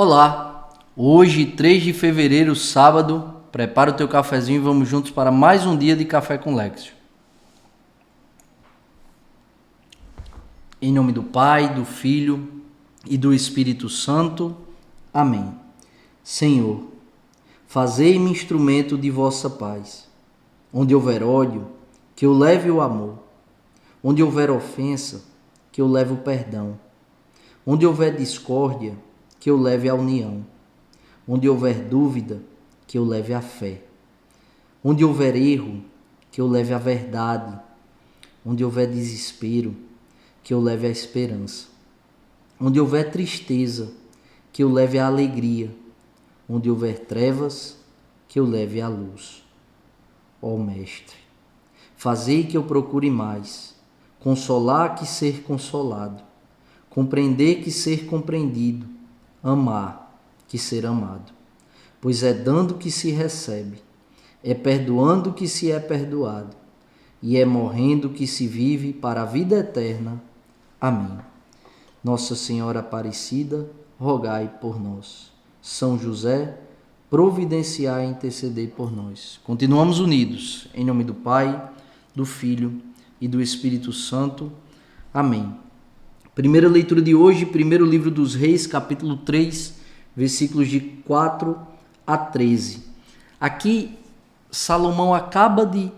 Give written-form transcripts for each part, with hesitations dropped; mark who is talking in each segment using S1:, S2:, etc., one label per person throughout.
S1: Olá, hoje 3 de fevereiro, sábado, prepara o teu cafezinho e vamos juntos para mais um dia de Café com Lexio. Em nome do Pai, do Filho e do Espírito Santo. Amém. Senhor, fazei-me instrumento de vossa paz. Onde houver ódio, que eu leve o amor. Onde houver ofensa, que eu leve o perdão. Onde houver discórdia, que eu leve a união. Onde houver dúvida, que eu leve a fé. Onde houver erro, que eu leve a verdade. Onde houver desespero, que eu leve a esperança. Onde houver tristeza, que eu leve a alegria. Onde houver trevas, que eu leve a luz. Ó Mestre, fazei que eu procure mais, consolar que ser consolado, compreender que ser compreendido, amar que ser amado. Pois é dando que se recebe, é perdoando que se é perdoado, e é morrendo que se vive para a vida eterna. Amém. Nossa Senhora Aparecida, rogai por nós. São José, providenciai e intercedei por nós. Continuamos unidos, em nome do Pai, do Filho e do Espírito Santo. Amém. Primeira leitura de hoje, primeiro livro dos Reis, capítulo 3, versículos de 4 a 13. Aqui, Salomão acaba de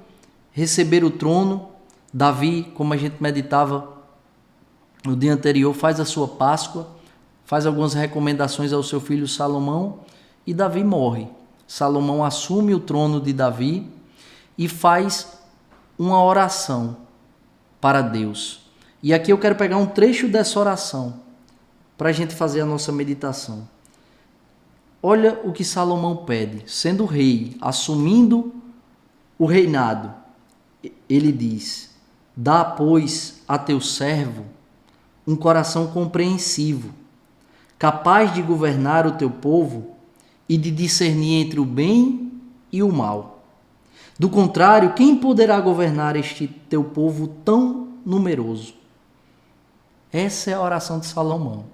S1: receber o trono. Davi, como a gente meditava no dia anterior, faz a sua Páscoa, faz algumas recomendações ao seu filho Salomão e Davi morre. Salomão assume o trono de Davi e faz uma oração para Deus. E aqui eu quero pegar um trecho dessa oração para a gente fazer a nossa meditação. Olha o que Salomão pede, sendo rei, assumindo o reinado. Ele diz: dá, pois, a teu servo um coração compreensivo, capaz de governar o teu povo e de discernir entre o bem e o mal. Do contrário, quem poderá governar este teu povo tão numeroso? Essa é a oração de Salomão.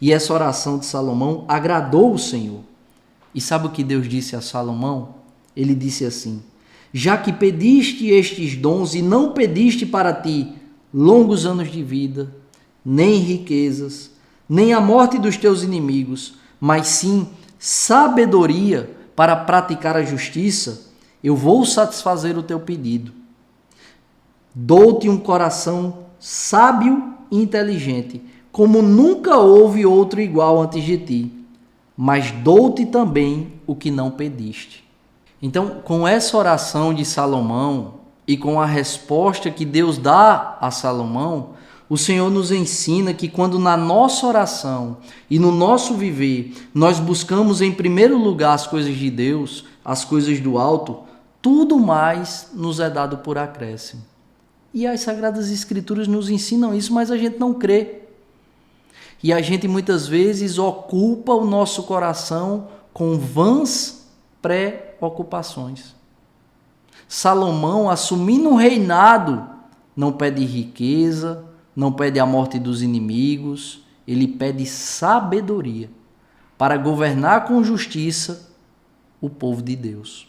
S1: E essa oração de Salomão agradou o Senhor. E sabe o que Deus disse a Salomão? Ele disse assim: já que pediste estes dons e não pediste para ti longos anos de vida, nem riquezas, nem a morte dos teus inimigos, mas sim sabedoria para praticar a justiça, eu vou satisfazer o teu pedido. Dou-te um coração sábio e inteligente, como nunca houve outro igual antes de ti, mas dou-te também o que não pediste. Então, com essa oração de Salomão e com a resposta que Deus dá a Salomão, o Senhor nos ensina que quando na nossa oração e no nosso viver nós buscamos em primeiro lugar as coisas de Deus, as coisas do alto, tudo mais nos é dado por acréscimo. E as Sagradas Escrituras nos ensinam isso, mas a gente não crê. E a gente muitas vezes ocupa o nosso coração com vãs preocupações. Salomão, assumindo um reinado, não pede riqueza, não pede a morte dos inimigos, ele pede sabedoria para governar com justiça o povo de Deus.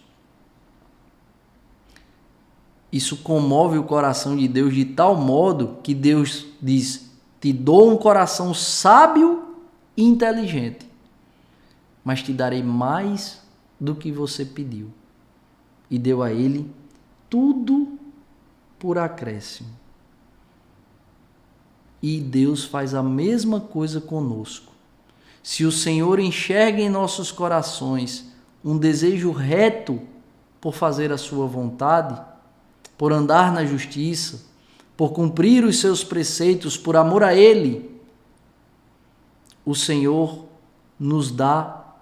S1: Isso comove o coração de Deus de tal modo que Deus diz: te dou um coração sábio e inteligente, mas te darei mais do que você pediu. E deu a ele tudo por acréscimo. E Deus faz a mesma coisa conosco. Se o Senhor enxerga em nossos corações um desejo reto por fazer a sua vontade, por andar na justiça, por cumprir os seus preceitos, por amor a Ele, o Senhor nos dá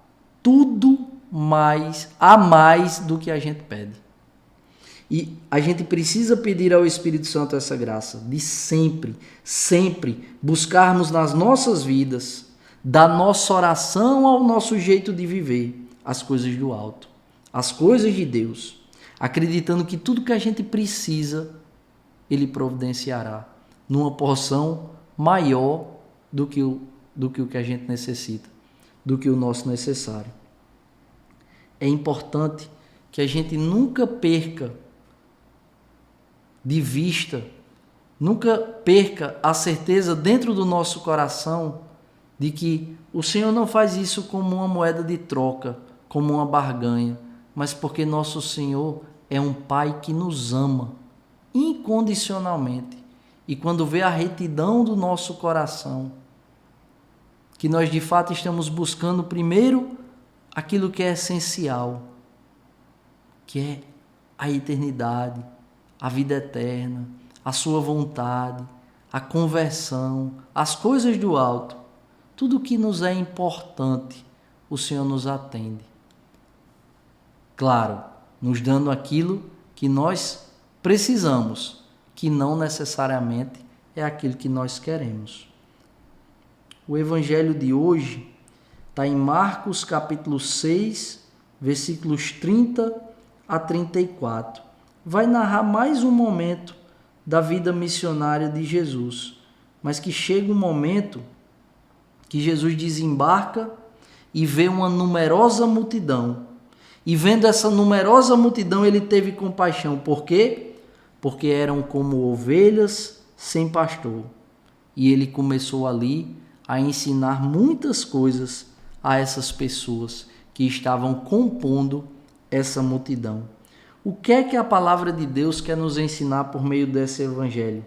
S1: tudo mais, a mais do que a gente pede. E a gente precisa pedir ao Espírito Santo essa graça de sempre, sempre buscarmos nas nossas vidas, da nossa oração ao nosso jeito de viver, as coisas do alto, as coisas de Deus, acreditando que tudo que a gente precisa, Ele providenciará numa porção maior do que o que a gente necessita. do que o nosso necessário. É importante que a gente nunca perca de vista, nunca perca a certeza dentro do nosso coração de que o Senhor não faz isso como uma moeda de troca, como uma barganha, mas porque nosso Senhor é um Pai que nos ama incondicionalmente. E quando vê a retidão do nosso coração, que nós de fato estamos buscando primeiro aquilo que é essencial, que é a eternidade, a vida eterna, a sua vontade, a conversão, as coisas do alto, tudo que nos é importante, o Senhor nos atende. Claro, nos dando aquilo que nós precisamos, que não necessariamente é aquilo que nós queremos. O evangelho de hoje está em Marcos capítulo 6, versículos 30 a 34. Vai narrar mais um momento da vida missionária de Jesus, mas que chega um momento que Jesus desembarca e vê uma numerosa multidão. E vendo essa numerosa multidão, ele teve compaixão. Por quê? Porque eram como ovelhas sem pastor. E ele começou ali a ensinar muitas coisas a essas pessoas que estavam compondo essa multidão. O que é que a palavra de Deus quer nos ensinar por meio desse evangelho?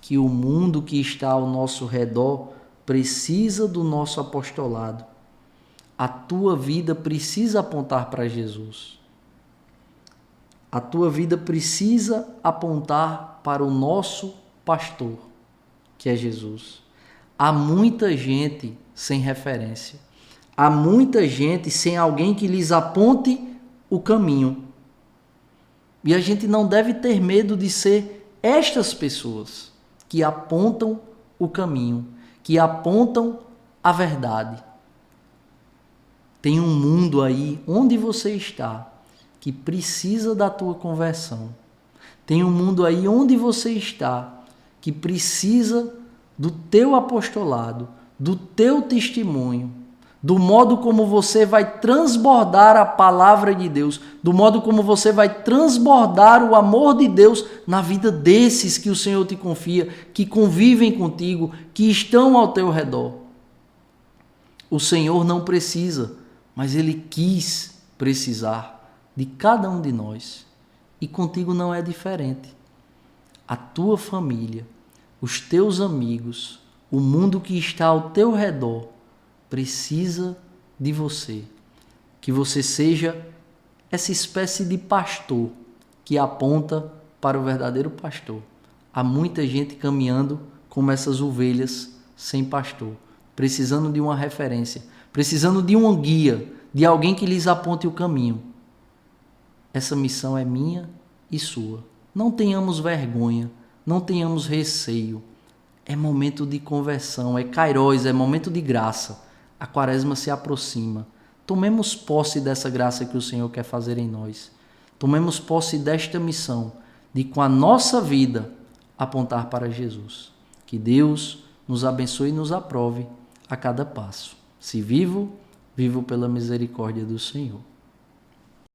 S1: Que o mundo que está ao nosso redor precisa do nosso apostolado. A tua vida precisa apontar para Jesus. A tua vida precisa apontar para o nosso pastor, que é Jesus. Há muita gente sem referência. Há muita gente sem alguém que lhes aponte o caminho. E a gente não deve ter medo de ser estas pessoas que apontam o caminho, que apontam a verdade. Tem um mundo aí onde você está que precisa da tua conversão. Tem um mundo aí onde você está que precisa do teu apostolado, do teu testemunho, do modo como você vai transbordar a palavra de Deus, do modo como você vai transbordar o amor de Deus na vida desses que o Senhor te confia, que convivem contigo, que estão ao teu redor. O Senhor não precisa, mas Ele quis precisar de cada um de nós. E contigo não é diferente. A tua família, os teus amigos, o mundo que está ao teu redor precisa de você. Que você seja essa espécie de pastor que aponta para o verdadeiro pastor. Há muita gente caminhando como essas ovelhas sem pastor, precisando de uma referência, precisando de um guia, de alguém que lhes aponte o caminho. Essa missão é minha e sua. Não tenhamos vergonha, não tenhamos receio. É momento de conversão, é Kairos, é momento de graça. A quaresma se aproxima. Tomemos posse dessa graça que o Senhor quer fazer em nós. Tomemos posse desta missão de, com a nossa vida, apontar para Jesus. Que Deus nos abençoe e nos aprove a cada passo. Se vivo, vivo pela misericórdia do Senhor.